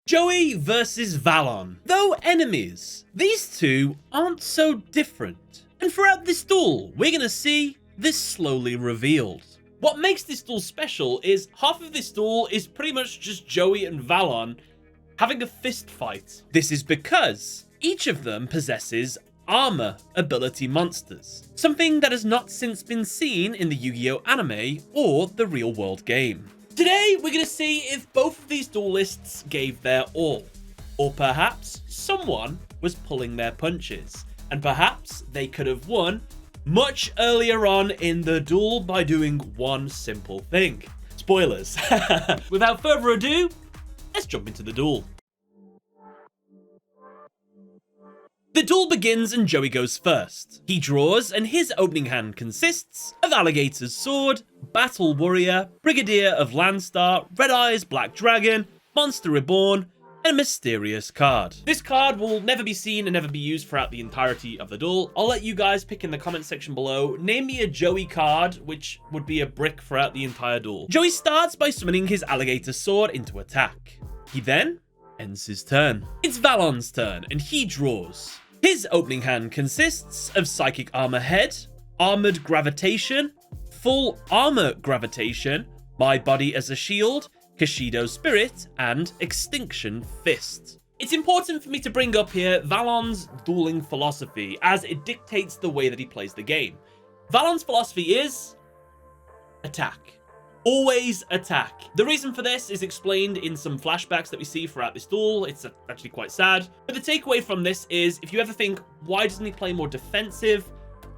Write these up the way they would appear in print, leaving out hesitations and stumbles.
Joey versus Valon. Though enemies, these two aren't so different. And throughout this duel, we're gonna see this slowly revealed. What makes this duel special is half of this duel is pretty much just Joey and Valon having a fist fight. This is because each of them possesses armor ability monsters, something that has not since been seen in the Yu-Gi-Oh anime or the real world game. Today, we're going to see if both of these duelists gave their all, or perhaps someone was pulling their punches, and perhaps they could have won much earlier on in the duel by doing one simple thing. Spoilers. Without further ado, let's jump into the duel. The duel begins and Joey goes first. He draws and his opening hand consists of Alligator's Sword, Battle Warrior, Brigadier of Landstar, Red Eyes Black Dragon, Monster Reborn, and a mysterious card. This card will never be seen and never be used throughout the entirety of the duel. I'll let you guys pick in the comment section below. Name me a Joey card, which would be a brick throughout the entire duel. Joey starts by summoning his Alligator Sword into attack. He then ends his turn. It's Valon's turn, and he draws. His opening hand consists of Psychic Armor Head, Armored Gravitation, Full Armor Gravitation, My Body as a Shield, Kashido Spirit, and Extinction Fist. It's important for me to bring up here Valon's dueling philosophy, as it dictates the way that he plays the game. Valon's philosophy is attack. Always attack. The reason for this is explained in some flashbacks that we see throughout this duel. It's actually quite sad. But the takeaway from this is, if you ever think, why doesn't he play more defensive?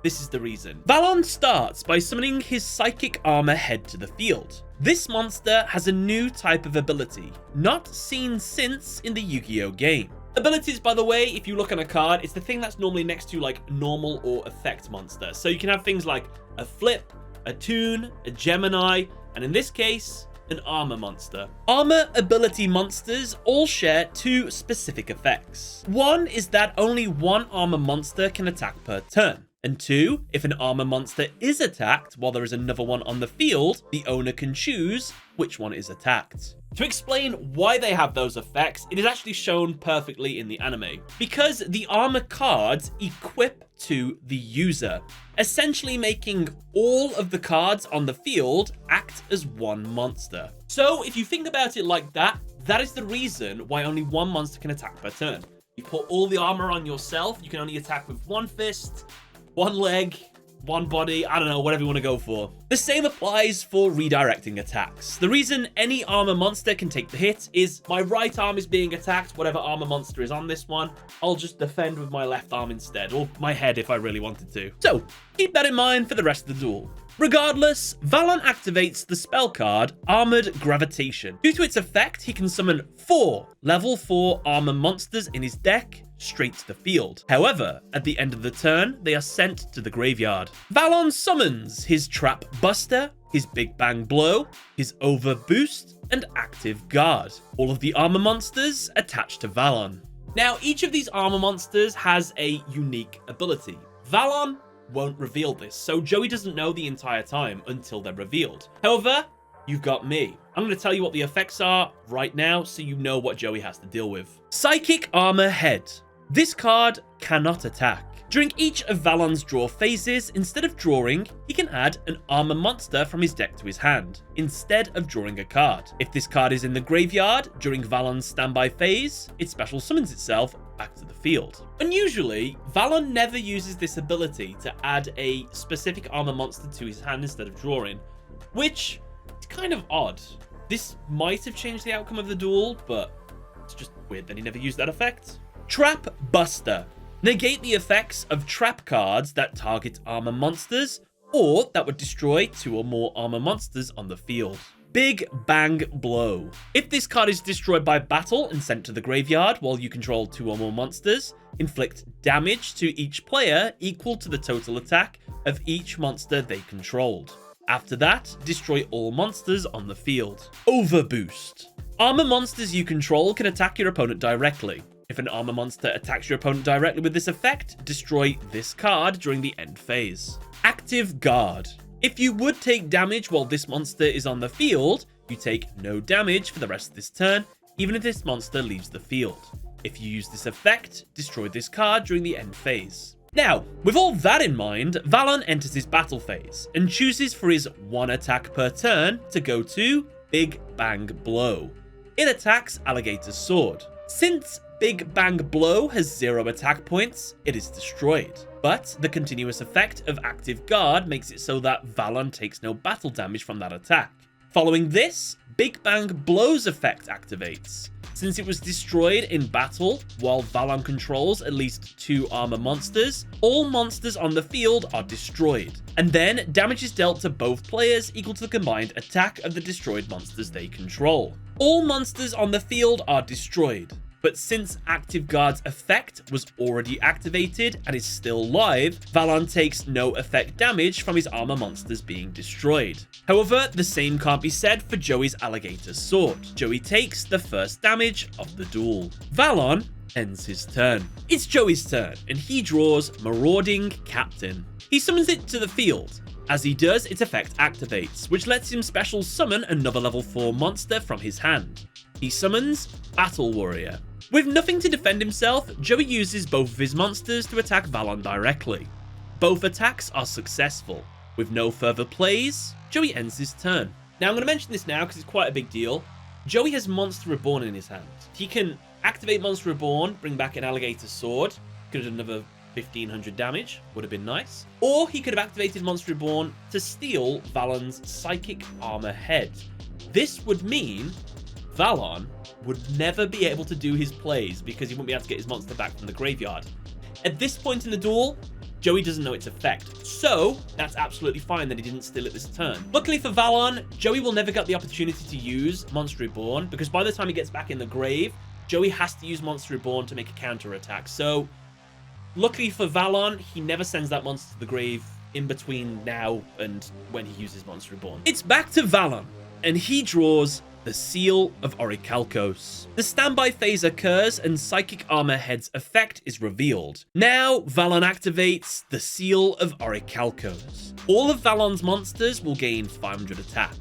This is the reason. Valon starts by summoning his Psychic Armor Head to the field. This monster has a new type of ability, not seen since in the Yu-Gi-Oh game. Abilities, by the way, if you look on a card, it's the thing that's normally next to like normal or effect monster. So you can have things like a flip, a tune, a Gemini, and in this case, an armor monster. Armor ability monsters all share two specific effects. One is that only one armor monster can attack per turn. And two, if an armor monster is attacked while there is another one on the field, the owner can choose which one is attacked. To explain why they have those effects, it is actually shown perfectly in the anime. Because the armor cards equip to the user, essentially making all of the cards on the field act as one monster. So if you think about it like that, that is the reason why only one monster can attack per turn. You put all the armor on yourself, you can only attack with one fist, one leg, one body, I don't know, whatever you want to go for. The same applies for redirecting attacks. The reason any armor monster can take the hit is my right arm is being attacked, whatever armor monster is on this one, I'll just defend with my left arm instead, or my head if I really wanted to. So, keep that in mind for the rest of the duel. Regardless, Valon activates the spell card Armored Gravitation. Due to its effect, he can summon 4 level 4 armor monsters in his deck straight to the field. However, at the end of the turn, they are sent to the graveyard. Valon summons his Trap Buster, his Big Bang Blow, his Overboost, and Active Guard. All of the armor monsters attached to Valon. Now, each of these armor monsters has a unique ability. Valon won't reveal this, so Joey doesn't know the entire time until they're revealed. However, you've got me. I'm going to tell you what the effects are right now so you know what Joey has to deal with. Psychic Armor Head. This card cannot attack. During each of Valon's draw phases, instead of drawing, he can add an armor monster from his deck to his hand, instead of drawing a card. If this card is in the graveyard during Valon's standby phase, it special summons itself back to the field. Unusually, Valon never uses this ability to add a specific armor monster to his hand instead of drawing, which is kind of odd. This might have changed the outcome of the duel, but it's just weird that he never used that effect. Trap Buster. Negate the effects of trap cards that target armor monsters or that would destroy 2 or more armor monsters on the field. Big Bang Blow. If this card is destroyed by battle and sent to the graveyard while you control 2 or more monsters, inflict damage to each player equal to the total attack of each monster they controlled. After that, destroy all monsters on the field. Overboost. Armor monsters you control can attack your opponent directly. If an armor monster attacks your opponent directly with this effect, destroy this card during the end phase. Active Guard. If you would take damage while this monster is on the field, you take no damage for the rest of this turn, even if this monster leaves the field. If you use this effect, destroy this card during the end phase. Now, with all that in mind, Valon enters his battle phase and chooses for his 1 attack per turn to go to Big Bang Blow. It attacks Alligator's Sword. Since Big Bang Blow has 0 attack points, it is destroyed. But the continuous effect of Active Guard makes it so that Valon takes no battle damage from that attack. Following this, Big Bang Blow's effect activates. Since it was destroyed in battle, while Valon controls at least 2 armor monsters, all monsters on the field are destroyed. And then damage is dealt to both players equal to the combined attack of the destroyed monsters they control. All monsters on the field are destroyed. But since Active Guard's effect was already activated and is still live, Valon takes no effect damage from his armor monsters being destroyed. However, the same can't be said for Joey's Alligator Sword. Joey takes the first damage of the duel. Valon ends his turn. It's Joey's turn, and he draws Marauding Captain. He summons it to the field. As he does, its effect activates, which lets him special summon another level 4 monster from his hand. He summons Battle Warrior. With nothing to defend himself, Joey uses both of his monsters to attack Valon directly. Both attacks are successful. With no further plays, Joey ends his turn. Now I'm going to mention this now because it's quite a big deal. Joey has Monster Reborn in his hand. He can activate Monster Reborn, bring back an Alligator Sword, could have done another 1500 damage, would have been nice. Or he could have activated Monster Reborn to steal Valon's Psychic Armor Head. This would mean Valon would never be able to do his plays because he wouldn't be able to get his monster back from the graveyard. At this point in the duel, Joey doesn't know its effect, so that's absolutely fine that he didn't steal it this turn. Luckily for Valon, Joey will never get the opportunity to use Monster Reborn because by the time he gets back in the grave, Joey has to use Monster Reborn to make a counterattack. So luckily for Valon, he never sends that monster to the grave in between now and when he uses Monster Reborn. It's back to Valon, and he draws the Seal of Orichalcos. The standby phase occurs and Psychic Armor Head's effect is revealed. Now, Valon activates the Seal of Orichalcos. All of Valon's monsters will gain 500 attack.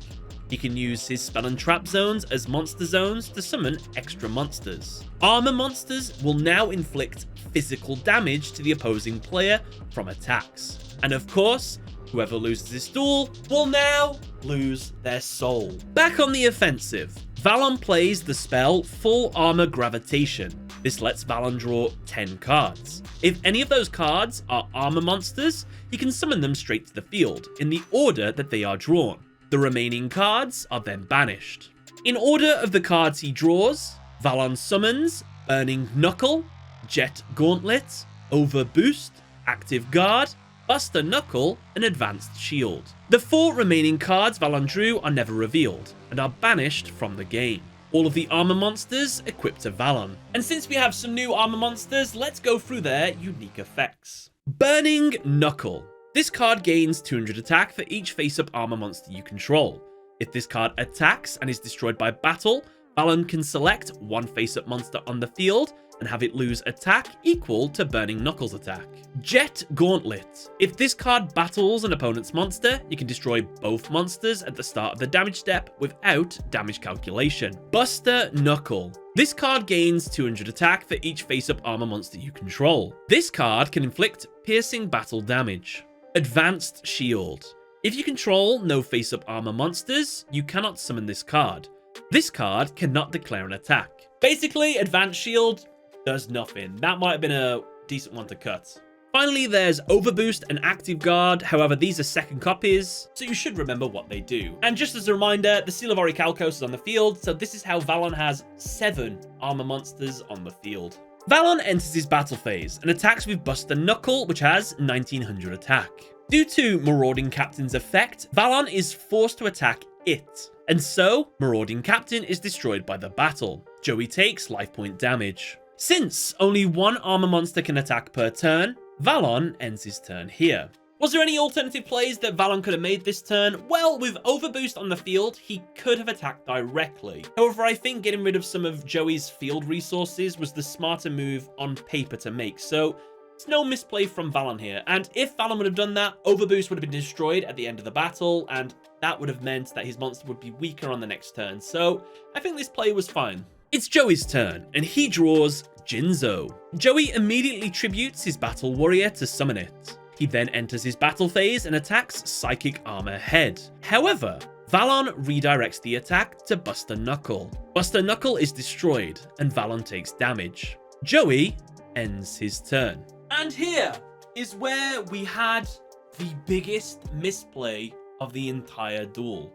He can use his spell and trap zones as monster zones to summon extra monsters. Armor monsters will now inflict physical damage to the opposing player from attacks. And of course, whoever loses this duel will now lose their soul. Back on the offensive, Valon plays the spell Full Armor Gravitation. This lets Valon draw 10 cards. If any of those cards are armor monsters, he can summon them straight to the field in the order that they are drawn. The remaining cards are then banished. In order of the cards he draws, Valon summons Burning Knuckle, Jet Gauntlet, Overboost, Active Guard, Buster Knuckle, and Advanced Shield. The 4 remaining cards Valon drew are never revealed, and are banished from the game. All of the armor monsters equipped to Valon. And since we have some new armor monsters, let's go through their unique effects. Burning Knuckle. This card gains 200 attack for each face-up armor monster you control. If this card attacks and is destroyed by battle, Valon can select one face-up monster on the field and have it lose attack equal to Burning Knuckle's attack. Jet Gauntlet. If this card battles an opponent's monster, you can destroy both monsters at the start of the damage step without damage calculation. Buster Knuckle. This card gains 200 attack for each face-up armor monster you control. This card can inflict piercing battle damage. Advanced Shield. If you control no face-up armor monsters, you cannot summon this card. This card cannot declare an attack. Basically, Advanced Shield does nothing. That might have been a decent one to cut. Finally, there's Overboost and Active Guard. However, these are second copies, so you should remember what they do. And just as a reminder, the Seal of Orichalcos is on the field, so this is how Valon has 7 armor monsters on the field. Valon enters his battle phase and attacks with Buster Knuckle, which has 1900 attack. Due to Marauding Captain's effect, Valon is forced to attack it, and so Marauding Captain is destroyed by the battle. Joey takes life point damage. Since only one armor monster can attack per turn, Valon ends his turn here. Was there any alternative plays that Valon could have made this turn? Well, with Overboost on the field, he could have attacked directly. However, I think getting rid of some of Joey's field resources was the smarter move on paper to make, so it's no misplay from Valon here. And if Valon would have done that, Overboost would have been destroyed at the end of the battle, and that would have meant that his monster would be weaker on the next turn. So I think this play was fine. It's Joey's turn, and he draws Yugioh. Joey immediately tributes his Battle Warrior to summon it. He then enters his battle phase and attacks Psychic Armor Head. However, Valon redirects the attack to Buster Knuckle. Buster Knuckle is destroyed, and Valon takes damage. Joey ends his turn. And here is where we had the biggest misplay of the entire duel.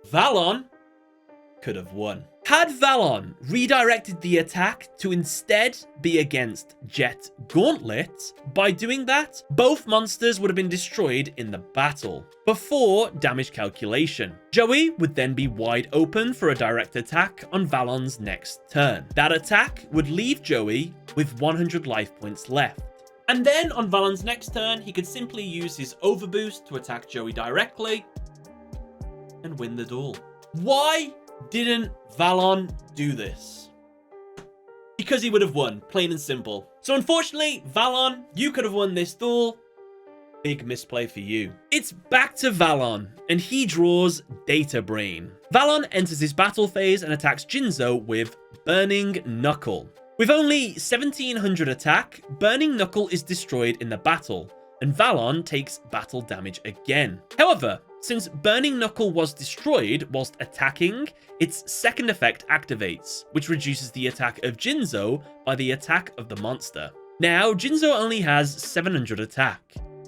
Valon could have won. Had Valon redirected the attack to instead be against Jet Gauntlet, by doing that, both monsters would have been destroyed in the battle before damage calculation. Joey would then be wide open for a direct attack on Valon's next turn. That attack would leave Joey with 100 life points left. And then on Valon's next turn, he could simply use his overboost to attack Joey directly and win the duel. Why didn't Valon do this? Because he would have won, plain and simple. So unfortunately, Valon, you could have won this duel. Big misplay for you. It's back to Valon, and he draws Data Brain. Valon enters his battle phase and attacks Yugioh with Burning Knuckle. With only 1700 attack, Burning Knuckle is destroyed in the battle, and Valon takes battle damage again. However, since Burning Knuckle was destroyed whilst attacking, its second effect activates, which reduces the attack of Yugioh by the attack of the monster. Now, Yugioh only has 700 attack,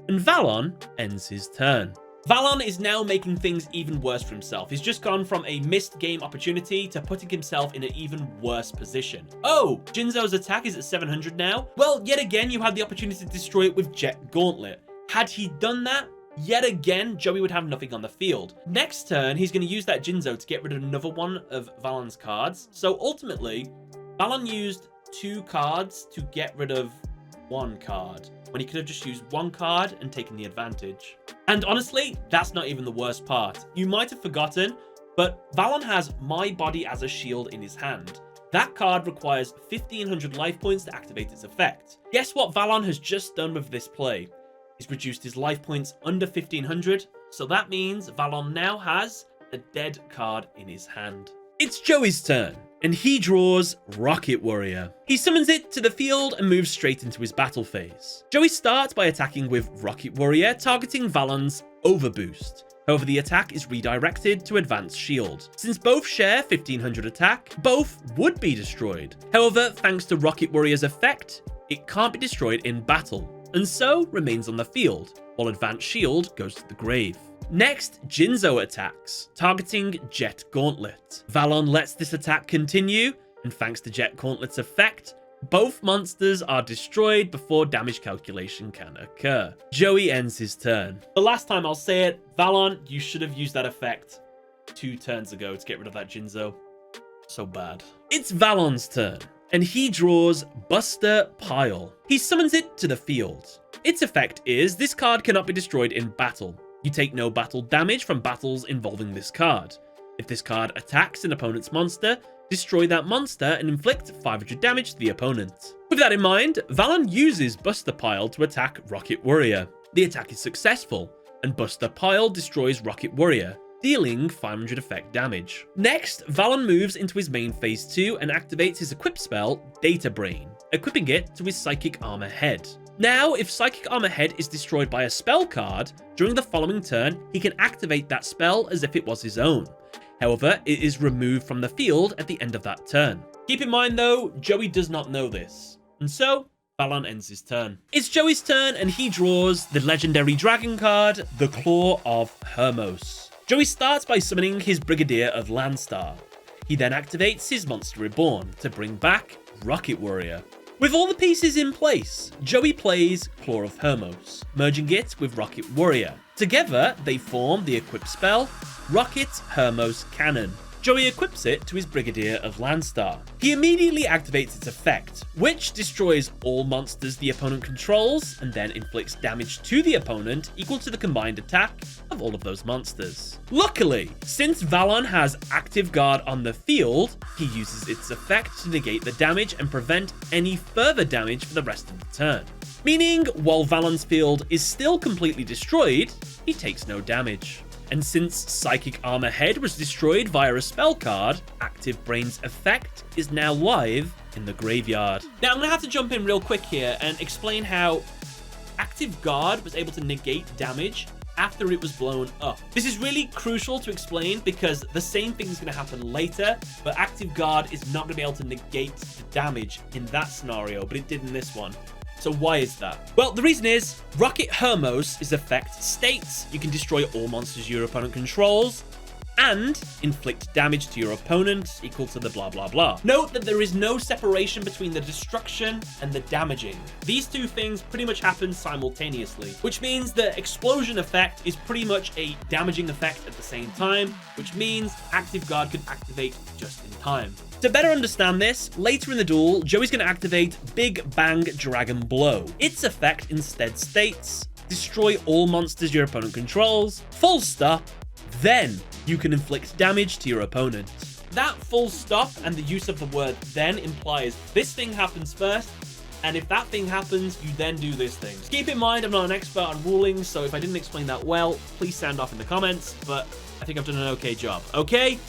and Valon ends his turn. Valon is now making things even worse for himself. He's just gone from a missed game opportunity to putting himself in an even worse position. Oh, Yugioh's attack is at 700 now? Well, yet again, you had the opportunity to destroy it with Jet Gauntlet. Had he done that, yet again, Joey would have nothing on the field. Next turn, he's going to use that Yugioh to get rid of another one of Valon's cards. So ultimately, Valon used 2 cards to get rid of 1 card, when he could have just used 1 card and taken the advantage. And honestly, that's not even the worst part. You might have forgotten, but Valon has My Body as a Shield in his hand. That card requires 1500 life points to activate its effect. Guess what Valon has just done with this play? He's reduced his life points under 1500, so that means Valon now has a dead card in his hand. It's Joey's turn, and he draws Rocket Warrior. He summons it to the field and moves straight into his battle phase. Joey starts by attacking with Rocket Warrior, targeting Valon's overboost. However, the attack is redirected to Advanced Shield. Since both share 1500 attack, both would be destroyed. However, thanks to Rocket Warrior's effect, it can't be destroyed in battle, and so remains on the field, while Advanced Shield goes to the grave. Next, Yugioh attacks, targeting Jet Gauntlet. Valon lets this attack continue, and thanks to Jet Gauntlet's effect, both monsters are destroyed before damage calculation can occur. Joey ends his turn. The last time I'll say it, Valon, you should have used that effect 2 turns ago to get rid of that Yugioh. So bad. It's Valon's turn, and he draws Buster Pile. He summons it to the field. Its effect is this card cannot be destroyed in battle. You take no battle damage from battles involving this card. If this card attacks an opponent's monster, destroy that monster and inflict 500 damage to the opponent. With that in mind, Valon uses Buster Pile to attack Rocket Warrior. The attack is successful, and Buster Pile destroys Rocket Warrior, dealing 500 effect damage. Next, Valon moves into his main phase 2 and activates his equip spell, Data Brain, equipping it to his Psychic Armor Head. Now, if Psychic Armor Head is destroyed by a spell card, during the following turn, he can activate that spell as if it was his own. However, it is removed from the field at the end of that turn. Keep in mind though, Joey does not know this, and so Valon ends his turn. It's Joey's turn, and he draws the legendary dragon card, the Claw of Hermos. Joey starts by summoning his Brigadier of Landstar. He then activates his Monster Reborn to bring back Rocket Warrior. With all the pieces in place, Joey plays Claw of Hermos, merging it with Rocket Warrior. Together, they form the equip spell, Rocket Hermos Cannon. Joey equips it to his Brigadier of Landstar. He immediately activates its effect, which destroys all monsters the opponent controls and then inflicts damage to the opponent equal to the combined attack of all of those monsters. Luckily, since Valon has active guard on the field, he uses its effect to negate the damage and prevent any further damage for the rest of the turn. Meaning, while Valon's field is still completely destroyed, he takes no damage. And since Psychic Armor Head was destroyed via a spell card, Active Brain's effect is now live in the graveyard. Now I'm going to have to jump in real quick here and explain how Active Guard was able to negate damage after it was blown up. This is really crucial to explain because the same thing is going to happen later, but Active Guard is not going to be able to negate the damage in that scenario, but it did in this one. So why is that? Well, the reason is Rocket Hermos' effect states you can destroy all monsters your opponent controls and inflict damage to your opponent equal to the blah blah blah. Note that there is no separation between the destruction and the damaging. These two things pretty much happen simultaneously, which means the explosion effect is pretty much a damaging effect at the same time, which means Active Guard can activate just in time. To better understand this, later in the duel, Joey's going to activate Big Bang Dragon Blow. Its effect instead states, destroy all monsters your opponent controls, full stop, then you can inflict damage to your opponent. That full stop and the use of the word then implies this thing happens first, and if that thing happens, you then do this thing. Keep in mind, I'm not an expert on rulings, so if I didn't explain that well, please sound off in the comments, but I think I've done an okay job. Okay?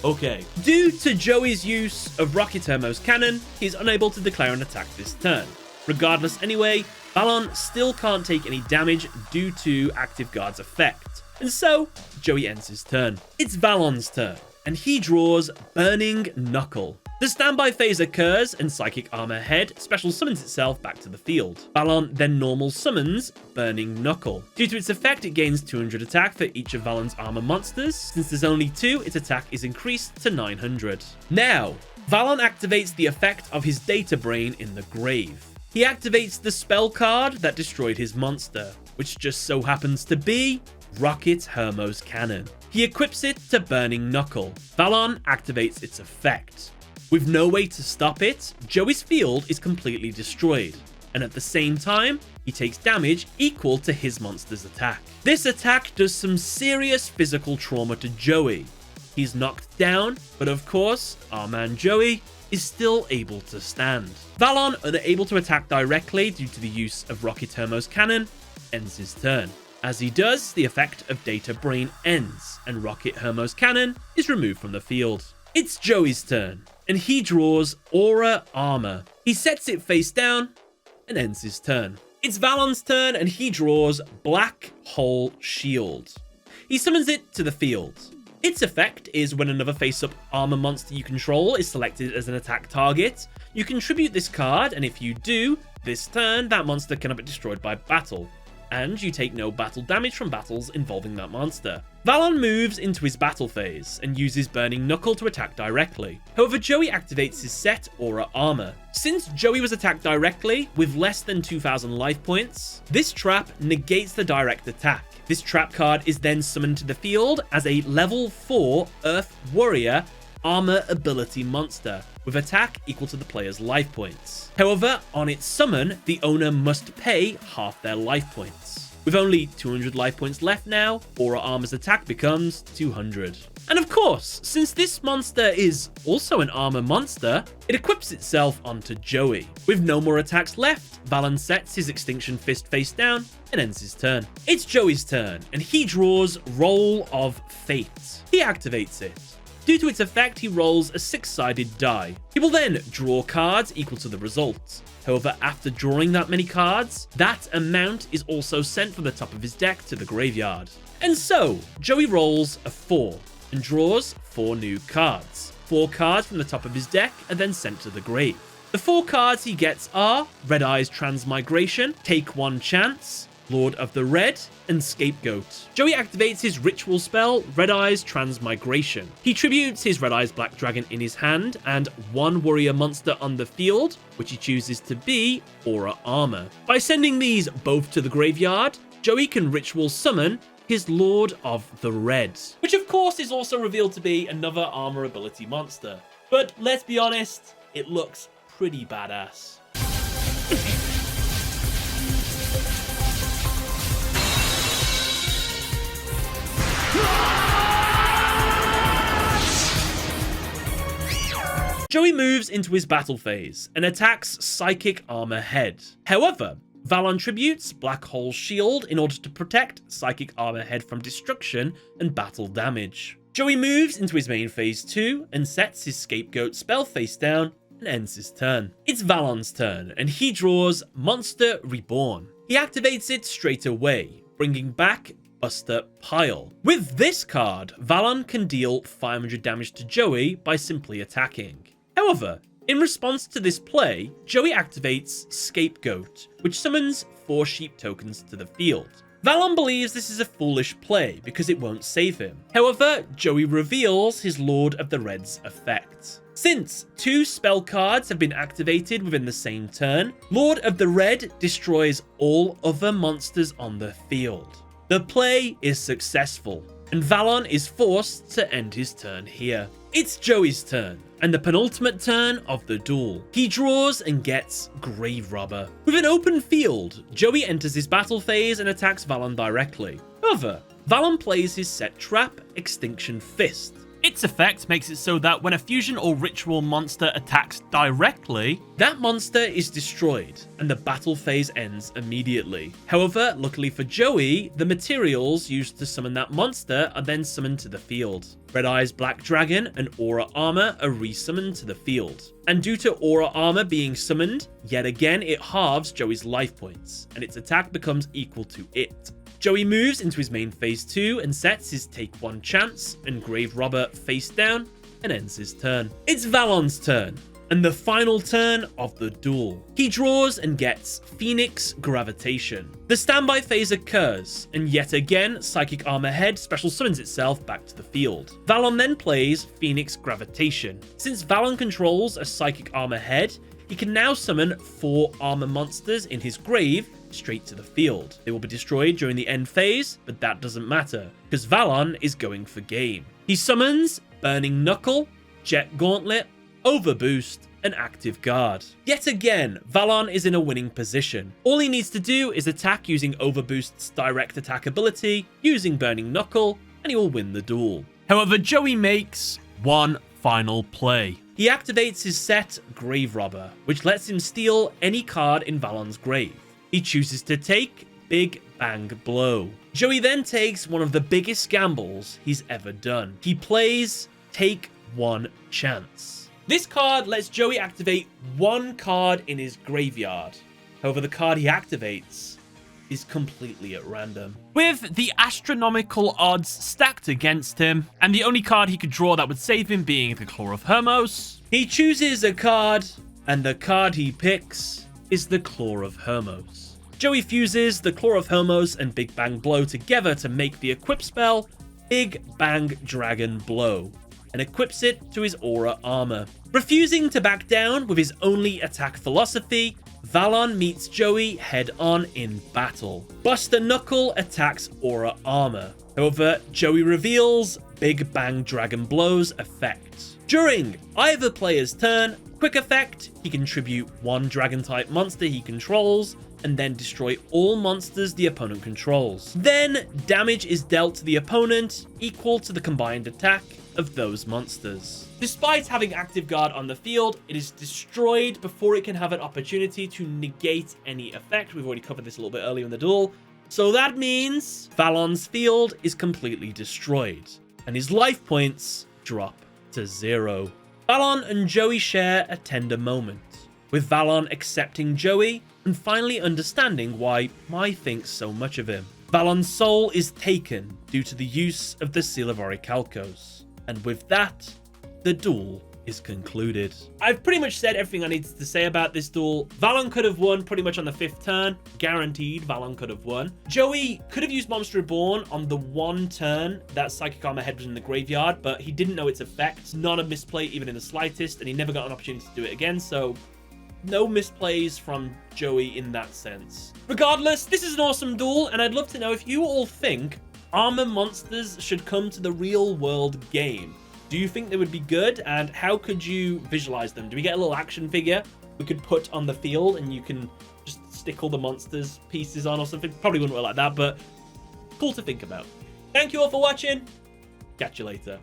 Okay. Due to Joey's use of Rocket Hermos Cannon, he's unable to declare an attack this turn. Regardless anyway, Valon still can't take any damage due to Active Guard's effect. And so, Joey ends his turn. It's Valon's turn, and he draws Burning Knuckle. The standby phase occurs, and Psychic Armor Head special summons itself back to the field. Valon then normal summons Burning Knuckle. Due to its effect, it gains 200 attack for each of Valon's armor monsters. Since there's only 2, its attack is increased to 900. Now, Valon activates the effect of his Data Brain in the grave. He activates the spell card that destroyed his monster, which just so happens to be Rocket Hermos Cannon. He equips it to Burning Knuckle. Valon activates its effect. With no way to stop it, Joey's field is completely destroyed, and at the same time, he takes damage equal to his monster's attack. This attack does some serious physical trauma to Joey. He's knocked down, but of course, our man Joey is still able to stand. Valon, unable to attack directly due to the use of Rocket Hermos Cannon, ends his turn. As he does, the effect of Data Brain ends, and Rocket Hermos Cannon is removed from the field. It's Joey's turn, and he draws Aura Armor. He sets it face down, and ends his turn. It's Valon's turn, and he draws Black Hole Shield. He summons it to the field. Its effect is when another face-up armor monster you control is selected as an attack target, you contribute this card, and if you do, this turn, that monster cannot be destroyed by battle, and you take no battle damage from battles involving that monster. Valon moves into his battle phase and uses Burning Knuckle to attack directly. However, Joey activates his set Aura Armor. Since Joey was attacked directly with less than 2,000 life points, this trap negates the direct attack. This trap card is then summoned to the field as a level 4 Earth Warrior armor ability monster with attack equal to the player's life points. However, on its summon, the owner must pay half their life points. With only 200 life points left now, Aura Armor's attack becomes 200. And of course, since this monster is also an armor monster, it equips itself onto Joey. With no more attacks left, Valon sets his Extinction Fist face down and ends his turn. It's Joey's turn, and he draws Roll of Fate. He activates it. Due to its effect, he rolls a 6-sided die. He will then draw cards equal to the result. However, after drawing that many cards, that amount is also sent from the top of his deck to the graveyard. And so, Joey rolls a 4 and draws 4 new cards. 4 cards from the top of his deck are then sent to the grave. The 4 cards he gets are Red Eye's Transmigration, Take One Chance, Lord of the Red, and Scapegoat. Joey activates his ritual spell, Red Eye's Transmigration. He tributes his Red Eye's Black Dragon in his hand and 1 warrior monster on the field, which he chooses to be Aura Armor. By sending these both to the graveyard, Joey can ritual summon his Lord of the Red, which of course is also revealed to be another armor ability monster. But let's be honest, it looks pretty badass. Joey moves into his battle phase and attacks Psychic Armor Head. However, Valon tributes Black Hole's shield in order to protect Psychic Armor Head from destruction and battle damage. Joey moves into his main phase 2 and sets his Scapegoat spell face down and ends his turn. It's Valon's turn, and he draws Monster Reborn. He activates it straight away, bringing back Buster Pile. With this card, Valon can deal 500 damage to Joey by simply attacking. However, in response to this play, Joey activates Scapegoat, which summons 4 sheep tokens to the field. Valon believes this is a foolish play because it won't save him. However, Joey reveals his Lord of the Red's effect. Since 2 spell cards have been activated within the same turn, Lord of the Red destroys all other monsters on the field. The play is successful, and Valon is forced to end his turn here. It's Joey's turn, and the penultimate turn of the duel. He draws and gets Grave Robber. With an open field, Joey enters his battle phase and attacks Valon directly. However, Valon plays his set trap, Extinction Fist. Its effect makes it so that when a fusion or ritual monster attacks directly, that monster is destroyed, and the battle phase ends immediately. However, luckily for Joey, the materials used to summon that monster are then summoned to the field. Red Eye's Black Dragon and Aura Armor are resummoned to the field. And due to Aura Armor being summoned, yet again it halves Joey's life points, and its attack becomes equal to it. Joey moves into his main phase 2 and sets his Take 1 chance and Grave Robber face down and ends his turn. It's Valon's turn, and the final turn of the duel. He draws and gets Phoenix Gravitation. The standby phase occurs, and yet again Psychic Armor Head special summons itself back to the field. Valon then plays Phoenix Gravitation. Since Valon controls a Psychic Armor Head, he can now summon 4 armor monsters in his grave straight to the field. They will be destroyed during the end phase, but that doesn't matter, because Valon is going for game. He summons Burning Knuckle, Jet Gauntlet, Overboost, and Active Guard. Yet again, Valon is in a winning position. All he needs to do is attack using Overboost's direct attack ability, using Burning Knuckle, and he will win the duel. However, Joey makes one final play. He activates his set Grave Robber, which lets him steal any card in Valon's grave. He chooses to take Big Bang Blow. Joey then takes one of the biggest gambles he's ever done. He plays Take 1 Chance. This card lets Joey activate 1 card in his graveyard. However, the card he activates is completely at random. With the astronomical odds stacked against him, and the only card he could draw that would save him being the Claw of Hermos, he chooses a card, and the card he picks is the Claw of Hermos. Joey fuses the Claw of Hermos and Big Bang Blow together to make the equip spell Big Bang Dragon Blow, and equips it to his Aura Armor. Refusing to back down with his only attack philosophy, Valon meets Joey head-on in battle. Buster Knuckle attacks Aura Armor. However, Joey reveals Big Bang Dragon Blow's effect. During either player's turn, quick effect, he can tribute 1 Dragon-type monster he controls, and then destroy all monsters the opponent controls. Then, damage is dealt to the opponent equal to the combined attack of those monsters. Despite having Active Guard on the field, it is destroyed before it can have an opportunity to negate any effect. We've already covered this a little bit earlier in the duel. So that means Valon's field is completely destroyed, and his life points drop to 0. Valon and Joey share a tender moment, with Valon accepting Joey and finally understanding why Mai thinks so much of him. Valon's soul is taken due to the use of the Seal of Orichalcos, and with that, the duel is concluded. I've pretty much said everything I needed to say about this duel. Valon could have won pretty much on the 5th turn. Guaranteed Valon could have won. Joey could have used Monster Reborn on the 1 turn that Psychic Armor Head was in the graveyard, but he didn't know its effect. Not a misplay even in the slightest, and he never got an opportunity to do it again, so no misplays from Joey in that sense. Regardless, this is an awesome duel, and I'd love to know if you all think armor monsters should come to the real world game. Do you think they would be good, and how could you visualize them? Do we get a little action figure we could put on the field and you can just stick all the monsters pieces on or something? Probably wouldn't work like that, but cool to think about. Thank you all for watching. Catch you later.